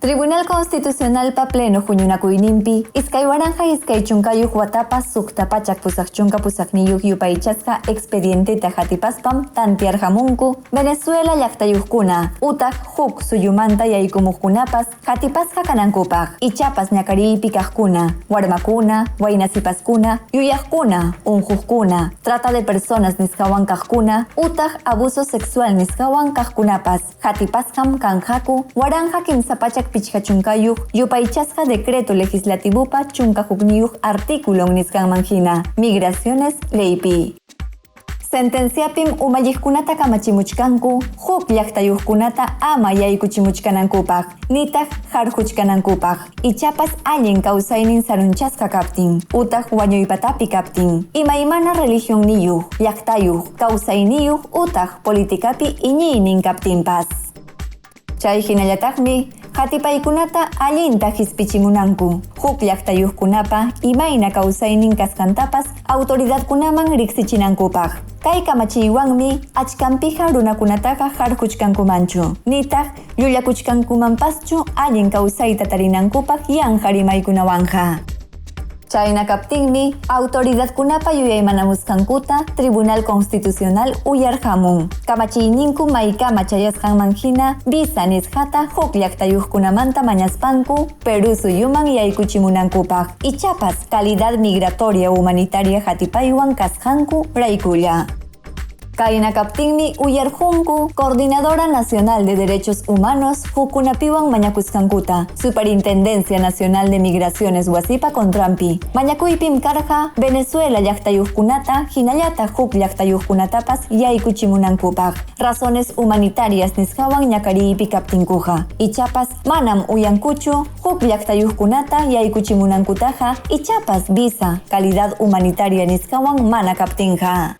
Tribunal Constitucional pa pleno huñunakuyninpi, iskay waranja iskay chunkayuq watapas suqtapachak pusaq chunka pusaqniyuq yupaychasqa expedienteta hatipaspam tantiarhamunku Venezuela llaqtayuqkuna utaq huk suyumanta yaykumuqkunapas hatipasqa kanankupaq ichapas ñakariypi kaqkuna warmakuna waynasipaskuna yuyaqkuna unhuqkuna trata de personas nisqawan kaqkuna utaq abuso sexual nisqawan kaqkunapas hatipasqam kanhaku waranja kimsapachak pichkachunkayuq yupaychasqa decreto legislativopa chunkajuqniyuq artículo nisqanmanhina migraciones leypi. Sentenciapim umalliqkunata kamachimuchkanku huk llaqtayuqkunata ama yaykuchimuchkanankupaq nitaq harjuchkanankupaq ichapas allin kawsaynin sarunchasqa kaptin utaq wañuypatapi kaptin imaymana religionniyuq llaqtayuq kawsayniyuq utaq politikapi iñiynin kaptinpas. Chay hinallataqmi hatipaykunata allinta hispichimunanku huk llaqtayuqkunapa imayna kawsaynin kasqantapas autoridadkunaman riqsichinankupaq. Kay kamachiywanmi achkanpiqa runakunataqa harjuchkankumanchu nitaq llullakuchkankumanpaschu allin kawsayta tarinankupaq yanqa rimaykunawanja. Chayna kaptinmi autoridadkunapa yuyaymanamusqankuta Tribunal Constitucional uyarhamun. Kamachiyninku maykama chayasqanmanhina visa nisqata huk llaqtayuqkunamanta mañaspanku Perú suyuman yaykuchimunankupaq ichapas calidad migratoria humanitaria hatipaywan kasqanku raykulla. Kayna kaptinmi uyarhunku Coordinadora Nacional de Derechos Humanos hukunapiwan mañakusqankuta Superintendencia Nacional de Migraciones wasipa contrampi mañakuypim karqa Venezuela llaqtayuqkunata hinallata huk llaqtayuqkunatapas yaykuchimunankupaq razones humanitarias nisqawan ñakariypi kaptinkuqa ichapas manam uyankuchu huk llaqtayuqkunata yaykuchimunankutaqa ichapas visa calidad humanitaria nisqawan mana kaptinqa.